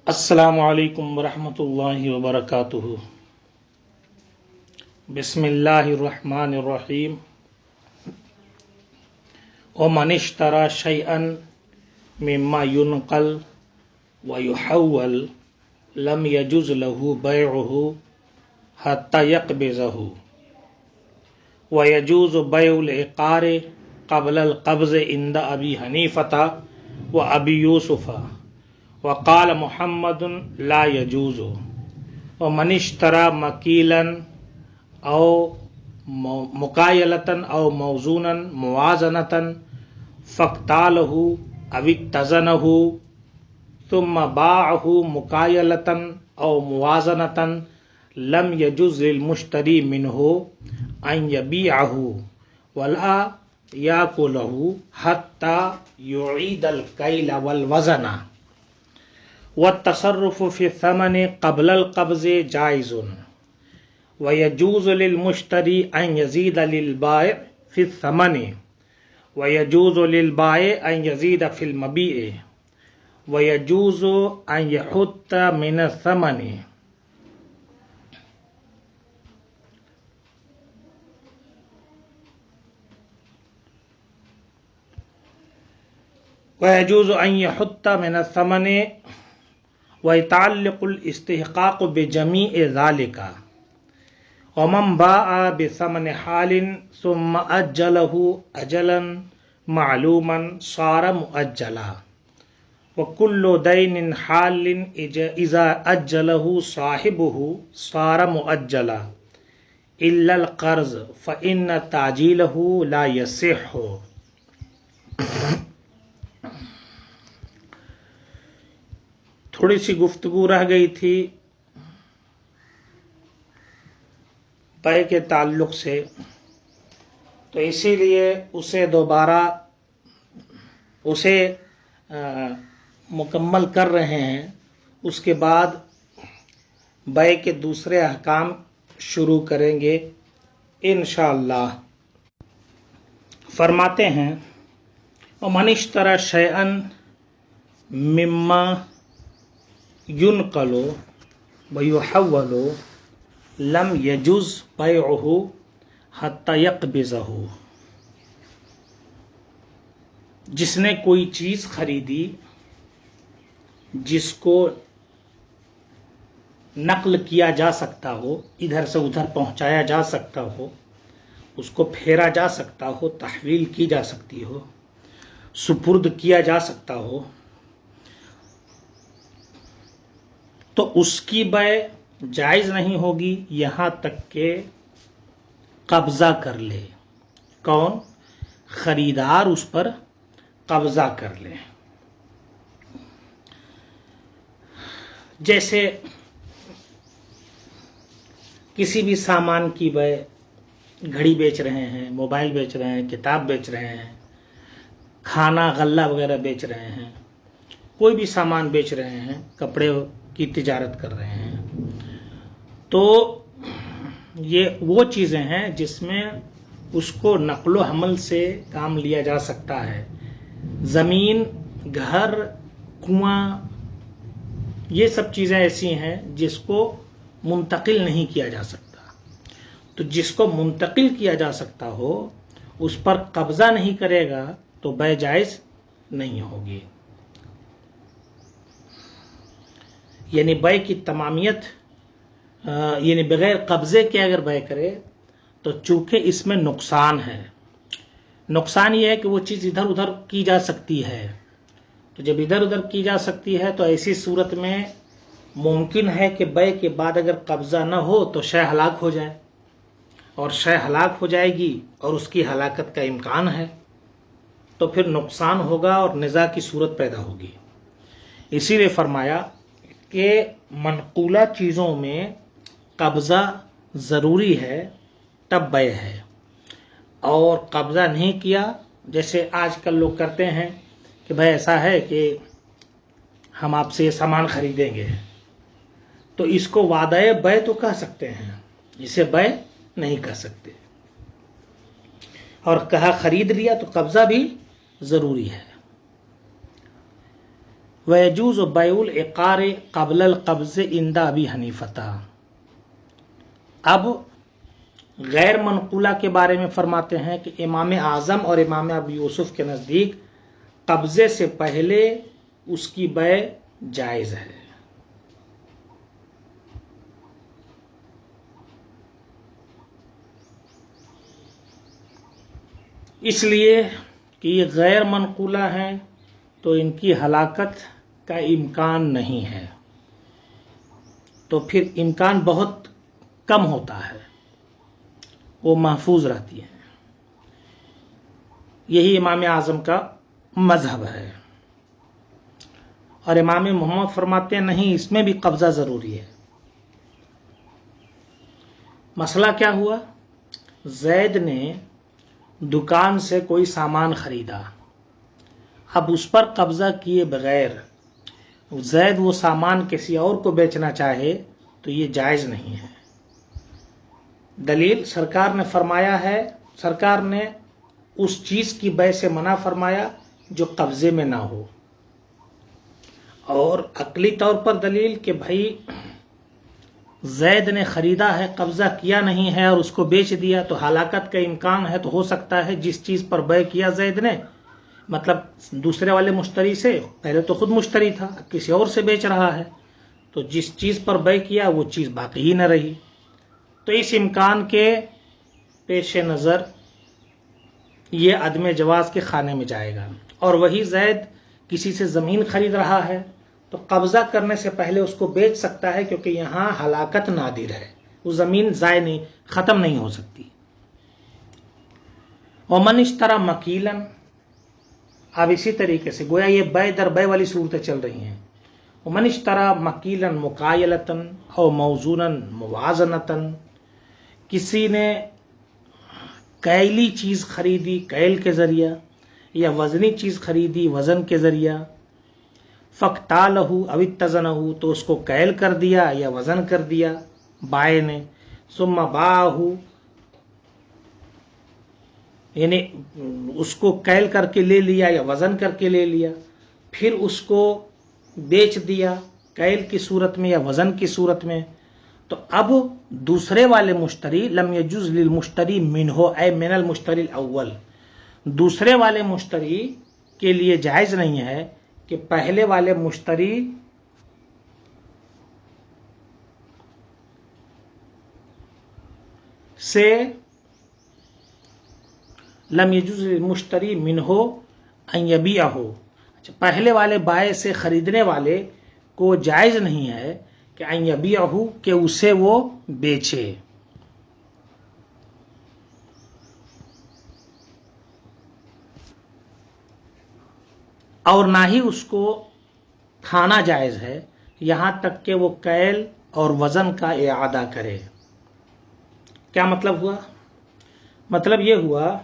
السلام علیکم ورحمۃ اللہ وبرکاتہ۔ بسم اللہ الرحمن الرحیم۔ ومن اشترى شيئا مما ينقل ويحول لم يجوز له بيعه حتى يقبضه، ويجوز بيع العقار قبل القبض عند ابي حنیفة وابي یوسف، وقال محمد لا يجوز۔ ومن اشترى مكيلا او مكايلة او موزونا موازنة فاقتاله او اتزنه ثم باعه مكايلة او موازنة لم يجوز للمشتري منه ان يبيعه ولا يأكله حتى يعيد الكيل والوزن، والتصرف في الثمن قبل القبض جائز، ويجوز للمشتري أن يزيد للبائع في الثمن، ويجوز للبائع أن يزيد في المبيع، ويجوز أن يحط من الثمن، ويجوز أن يحط من الثمن، ويتعلق الاستحقاق بجميع ذلك۔ ومن باع بثمن حال ثم أجله أجلا معلوما صار مؤجلا، وكل دين حال إذا أجله صاحبه صار مؤجلا إلا القرض فإن تعجيله لا يصح۔ تھوڑی سی گفتگو رہ گئی تھی بیع کے تعلق سے، تو اسی لیے اسے دوبارہ مکمل کر رہے ہیں۔ اس کے بعد بیع کے دوسرے احکام شروع کریں گے انشاءاللہ۔ فرماتے ہیں وَمَنِ اشْتَرَى شَيْئًا مِمَّا يُنْقَلُ وَيُحَوَّلُ لم يجوز بيعه حتى يقبضه۔ جس نے کوئی چیز خریدی جس کو نقل کیا جا سکتا ہو، ادھر سے ادھر پہنچایا جا سکتا ہو، اس کو پھیرا جا سکتا ہو، تحویل کی جا سکتی ہو، سپرد کیا جا سکتا ہو، تو اس کی بیع جائز نہیں ہوگی یہاں تک کہ قبضہ کر لے۔ کون؟ خریدار اس پر قبضہ کر لے۔ جیسے کسی بھی سامان کی بیع، گھڑی بیچ رہے ہیں، موبائل بیچ رہے ہیں، کتاب بیچ رہے ہیں، کھانا غلہ وغیرہ بیچ رہے ہیں، کوئی بھی سامان بیچ رہے ہیں، کپڑے کی تجارت کر رہے ہیں، تو یہ وہ چیزیں ہیں جس میں اس کو نقل و حمل سے کام لیا جا سکتا ہے۔ زمین، گھر، کنواں، یہ سب چیزیں ایسی ہیں جس کو منتقل نہیں کیا جا سکتا۔ تو جس کو منتقل کیا جا سکتا ہو اس پر قبضہ نہیں کرے گا تو بیع جائز نہیں ہوگی۔ یعنی بیع کی تمامیت، یعنی بغیر قبضے کے اگر بیع کرے تو چونکہ اس میں نقصان ہے۔ نقصان یہ ہے کہ وہ چیز ادھر ادھر کی جا سکتی ہے، تو جب ادھر ادھر کی جا سکتی ہے تو ایسی صورت میں ممکن ہے کہ بیع کے بعد اگر قبضہ نہ ہو تو شے ہلاک ہو جائے، اور شے ہلاک ہو جائے گی اور اس کی ہلاکت کا امکان ہے، تو پھر نقصان ہوگا اور نزاع کی صورت پیدا ہوگی۔ اسی لیے فرمایا کہ منقولہ چیزوں میں قبضہ ضروری ہے تب بیع ہے، اور قبضہ نہیں کیا، جیسے آج کل لوگ کرتے ہیں کہ بھائی ایسا ہے کہ ہم آپ سے یہ سامان خریدیں گے، تو اس کو وعدہ بیع تو کہہ سکتے ہیں، اسے بیع نہیں کہہ سکتے، اور کہا خرید لیا تو قبضہ بھی ضروری ہے۔ ویجوز بیع العقار قبل القبض عند ابی حنیفہ. اب غیر منقولہ کے بارے میں فرماتے ہیں کہ امام اعظم اور امام ابو یوسف کے نزدیک قبضے سے پہلے اس کی بیع جائز ہے. اس لیے کہ یہ غیر منقولہ ہیں تو ان کی ہلاکت کا امکان نہیں ہے، تو پھر امکان بہت کم ہوتا ہے، وہ محفوظ رہتی ہیں. یہی امام اعظم کا مذہب ہے. اور امام محمد فرماتے ہیں نہیں، اس میں بھی قبضہ ضروری ہے. مسئلہ کیا ہوا؟ زید نے دکان سے کوئی سامان خریدا، اب اس پر قبضہ کیے بغیر زید وہ سامان کسی اور کو بیچنا چاہے تو یہ جائز نہیں ہے. دلیل سرکار نے فرمایا ہے، سرکار نے اس چیز کی بیع سے منع فرمایا جو قبضے میں نہ ہو. اور عقلی طور پر دلیل کہ بھائی زید نے خریدا ہے، قبضہ کیا نہیں ہے اور اس کو بیچ دیا تو ہلاکت کا امکان ہے، تو ہو سکتا ہے جس چیز پر بیع کیا زید نے، مطلب دوسرے والے مشتری سے، پہلے تو خود مشتری تھا، اب کسی اور سے بیچ رہا ہے، تو جس چیز پر بیع کیا وہ چیز باقی ہی نہ رہی. تو اس امکان کے پیش نظر یہ عدم جواز کے خانے میں جائے گا. اور وہی زید کسی سے زمین خرید رہا ہے تو قبضہ کرنے سے پہلے اس کو بیچ سکتا ہے، کیونکہ یہاں ہلاکت نادر ہے، وہ زمین ضائع نہیں، ختم نہیں ہو سکتی. ومن اشترى مکیلا، اب اسی طریقے سے گویا یہ بیع در بیع والی صورتیں چل رہی ہیں. ومن اشترى مکیلا مکایلۃ او موزونا موازنۃ، کسی نے کیلی چیز خریدی کیل کے ذریعہ، یا وزنی چیز خریدی وزن کے ذریعہ، فاکتالہ او اتزنہ، تو اس کو کیل کر دیا یا وزن کر دیا بائع نے، ثم باعہ، یعنی اس کو کیل کر کے لے لیا یا وزن کر کے لے لیا، پھر اس کو بیچ دیا کیل کی صورت میں یا وزن کی صورت میں، تو اب دوسرے والے مشتری لم یجوز للمشتری منہ اے من المشتری الاول، دوسرے والے مشتری کے لیے جائز نہیں ہے کہ پہلے والے مشتری سے لم یجوز للمشتری منہ ان یبیعہ، پہلے والے بائع سے خریدنے والے کو جائز نہیں ہے کہ ان یبیعہ، کہ اسے وہ بیچے. اور نہ ہی اس کو کھانا جائز ہے یہاں تک کہ وہ کیل اور وزن کا اعادہ کرے. کیا مطلب ہوا؟ مطلب یہ ہوا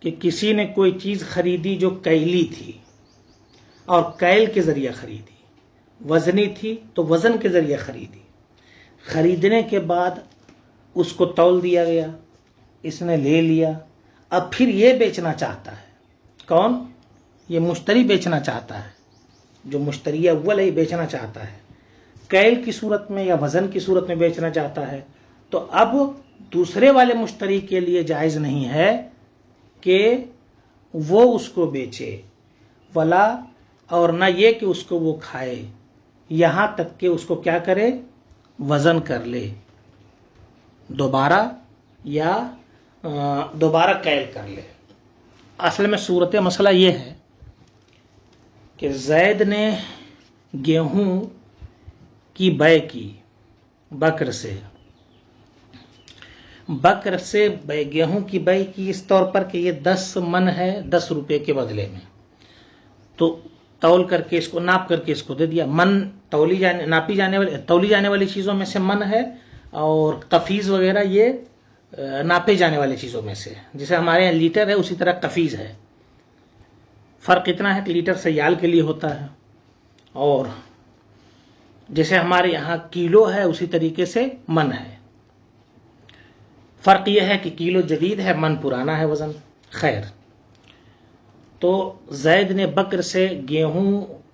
کہ کسی نے کوئی چیز خریدی جو کیلی تھی اور کیل کے ذریعے خریدی، وزنی تھی تو وزن کے ذریعے خریدی، خریدنے کے بعد اس کو تول دیا گیا، اس نے لے لیا، اب پھر یہ بیچنا چاہتا ہے. کون؟ یہ مشتری بیچنا چاہتا ہے، جو مشتری اول ہے بیچنا چاہتا ہے، کیل کی صورت میں یا وزن کی صورت میں بیچنا چاہتا ہے. تو اب دوسرے والے مشتری کے لیے جائز نہیں ہے کہ وہ اس کو بیچے، ولا، اور نہ یہ کہ اس کو وہ کھائے، یہاں تک کہ اس کو کیا کرے؟ وزن کر لے دوبارہ، یا دوبارہ کیل کر لے. اصل میں صورت مسئلہ یہ ہے کہ زید نے گیہوں کی بیع کی بکر سے، بکر سے گیہوں کی بیع کی اس طور پر کہ یہ 10 من ہے 10 روپے کے بدلے میں، تو تول کر کے اس کو ناپ کر کے اس کو دے دیا. من تولی جانے والی چیزوں میں سے من ہے، اور قفیز وغیرہ یہ ناپے جانے والی چیزوں میں سے، جیسے ہمارے یہاں لیٹر ہے اسی طرح قفیز ہے. فرق اتنا ہے کہ لیٹر سیال کے لیے ہوتا ہے، اور جیسے ہمارے یہاں کیلو ہے اسی طریقے سے من ہے. فرق یہ ہے کہ کیلو جدید ہے، من پرانا ہے وزن. خیر، تو زید نے بکر سے گیہوں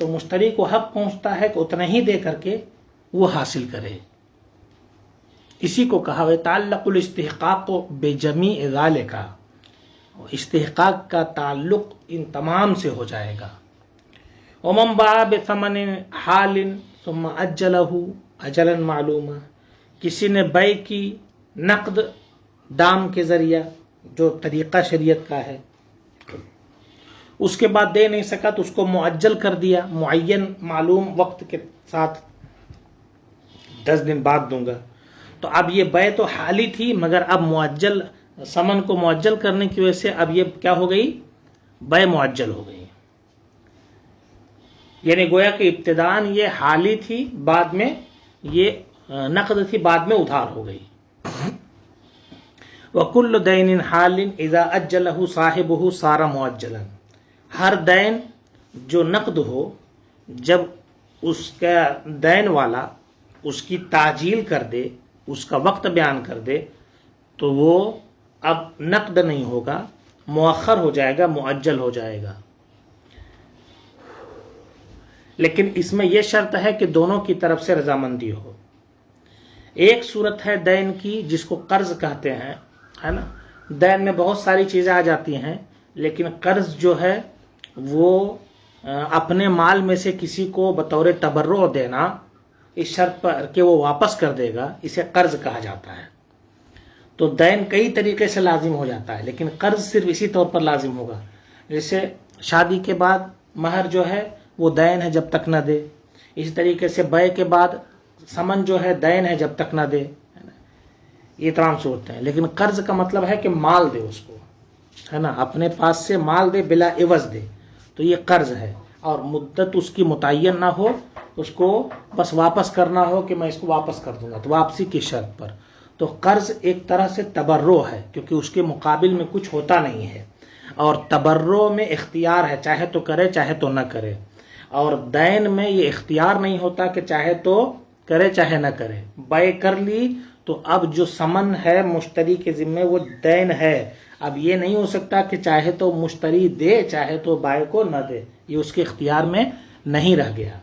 تو مشتری کو حق پہنچتا ہے کہ اتنا ہی دے کر کے وہ حاصل کرے. اسی کو کہا ہے تعلق الاستحقاق بجمیع ذالک، استحقاق کا تعلق ان تمام سے ہو جائے گا. ومن باع بثمن حال ثم اجلہ اجلا معلوما، کسی نے بیع کی نقد دام کے ذریعہ جو طریقہ شریعت کا ہے، اس کے بعد دے نہیں سکا تو اس کو معجل کر دیا، معین معلوم وقت کے ساتھ 10 دن بعد دوں گا. تو اب یہ بیع تو حالی تھی، مگر اب معجل ثمن کو معجل کرنے کی وجہ سے اب یہ کیا ہو گئی؟ بیع معجل ہو گئی. یعنی گویا کہ ابتداءً یہ حالی تھی، بعد میں یہ نقد تھی، بعد میں ادھار ہو گئی. وَكُلُّ دَيْنٍ حَالٍ إِذَا أَجَّلَهُ صَاحِبُهُ صَارَ مُعَجَّلًا، ہر دین جو نقد ہو، جب اس کا دین والا اس کی تعجیل کر دے، اس کا وقت بیان کر دے، تو وہ اب نقد نہیں ہوگا، مؤخر ہو جائے گا، معجل ہو جائے گا. لیکن اس میں یہ شرط ہے کہ دونوں کی طرف سے رضامندی ہو. ایک صورت ہے دین کی جس کو قرض کہتے ہیں، ہے نا. دین میں بہت ساری چیزیں آ جاتی ہیں، لیکن قرض جو ہے وہ اپنے مال میں سے کسی کو بطور تبرع دینا اس شرط پر کہ وہ واپس کر دے گا، اسے قرض کہا جاتا ہے. تو دین کئی طریقے سے لازم ہو جاتا ہے، لیکن قرض صرف اسی طور پر لازم ہوگا. جیسے شادی کے بعد مہر جو ہے وہ دین ہے جب تک نہ دے، اسی طریقے سے بیع کے بعد ثمن جو ہے دین ہے جب تک نہ دے. یہ تمام صورتیں ہیں. لیکن قرض کا مطلب ہے کہ مال دے اس کو، ہے نا، اپنے پاس سے مال دے، بلا عوض دے، تو یہ قرض ہے. اور مدت اس کی متعین نہ ہو، اس کو بس واپس کرنا ہو کہ میں اس کو واپس کر دوں گا، تو واپسی کی شرط پر. تو قرض ایک طرح سے تبرع ہے، کیونکہ اس کے مقابل میں کچھ ہوتا نہیں ہے، اور تبرع میں اختیار ہے، چاہے تو کرے چاہے تو نہ کرے. اور دین میں یہ اختیار نہیں ہوتا کہ چاہے تو کرے چاہے نہ کرے. بیع کر لی تو اب جو ثمن ہے مشتری کے ذمے وہ دین ہے. اب یہ نہیں ہو سکتا کہ چاہے تو مشتری دے چاہے تو بائع کو نہ دے، یہ اس کے اختیار میں نہیں رہ گیا.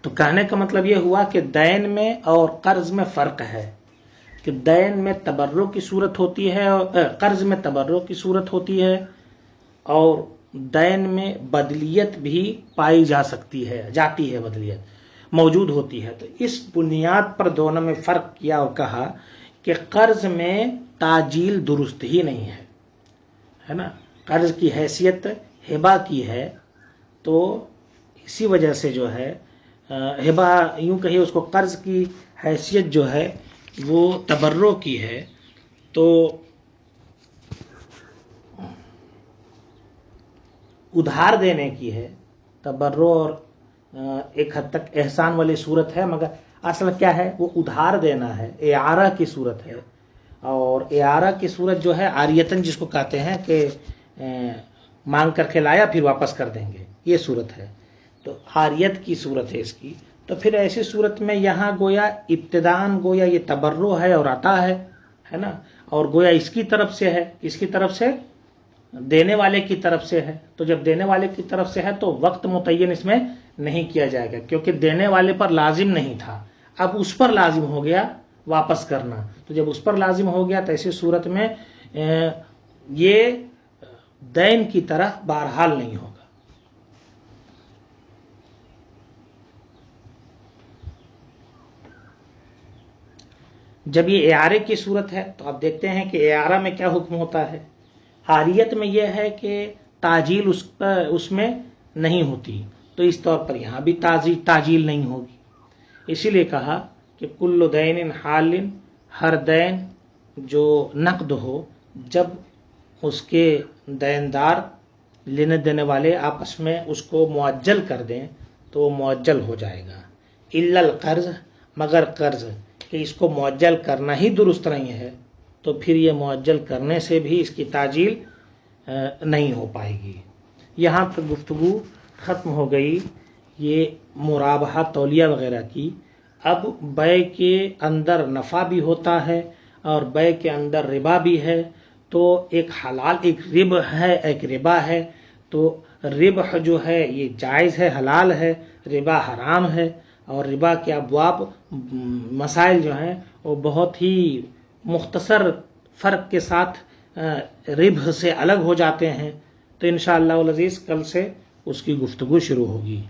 تو کہنے کا مطلب یہ ہوا کہ دین میں اور قرض میں فرق ہے، کہ دین میں تبرع کی صورت ہوتی ہے، اور قرض میں تبرع کی صورت ہوتی ہے، اور دین میں بدلیت بھی پائی جا سکتی ہے، جاتی ہے، بدلیت موجود ہوتی ہے. تو اس بنیاد پر دونوں میں فرق کیا اور کہا کہ قرض میں تعجیل درست ہی نہیں ہے نا. قرض کی حیثیت ہبہ کی ہے، تو اسی وجہ سے جو ہے ہبہ یوں کہیے اس کو قرض کی حیثیت جو ہے وہ تبرع کی ہے. تو ادھار دینے کی ہے، تبرع اور ایک حد تک احسان والی صورت ہے، مگر اصل کیا ہے؟ وہ ادھار دینا ہے، اعارہ کی صورت ہے. اور اعارہ کی صورت جو ہے عاریتاً جس کو کہتے ہیں کہ مانگ کر کے لایا پھر واپس کر دیں گے، یہ صورت ہے. تو عاریت کی صورت ہے اس کی. تو پھر ایسی صورت میں یہاں گویا ابتداءً گویا یہ تبرع ہے اور عطا ہے نا، اور گویا اس کی طرف سے ہے، اس کی طرف سے دینے والے کی طرف سے ہے. تو جب دینے والے کی طرف سے ہے تو وقت متعین اس میں نہیں کیا جائے گا، کیونکہ دینے والے پر لازم نہیں تھا، اب اس پر لازم ہو گیا واپس کرنا. تو جب اس پر لازم ہو گیا تو ایسی صورت میں یہ دین کی طرح بہرحال نہیں ہوگا. جب یہ اعارے کی صورت ہے تو آپ دیکھتے ہیں کہ اعارہ میں کیا حکم ہوتا ہے. عاریت میں یہ ہے کہ تعجیل اس میں نہیں ہوتی، تو اس طور پر یہاں بھی تعجیل نہیں ہوگی. اسی لیے کہا کہ کل دین حال، ہر دین جو نقد ہو، جب اس کے دیندار لینے دینے والے آپس میں اس کو معجل کر دیں تو وہ معجل ہو جائے گا. الا القرض، مگر قرض کہ اس کو معجل کرنا ہی درست نہیں ہے، تو پھر یہ معجل کرنے سے بھی اس کی تعجیل نہیں ہو پائے گی. یہاں پر گفتگو ختم ہو گئی یہ مرابحہ تولیہ وغیرہ کی. اب بیع کے اندر نفع بھی ہوتا ہے اور بیع کے اندر ربا بھی ہے. تو ایک حلال ایک ربا ہے، ایک ربا ہے. تو ربح جو ہے یہ جائز ہے، حلال ہے، ربا حرام ہے، اور ربا کے ابواب مسائل جو ہیں وہ بہت ہی مختصر فرق کے ساتھ ربح سے الگ ہو جاتے ہیں. تو انشاءاللہ العزیز کل سے اس کی گفتگو شروع ہوگی.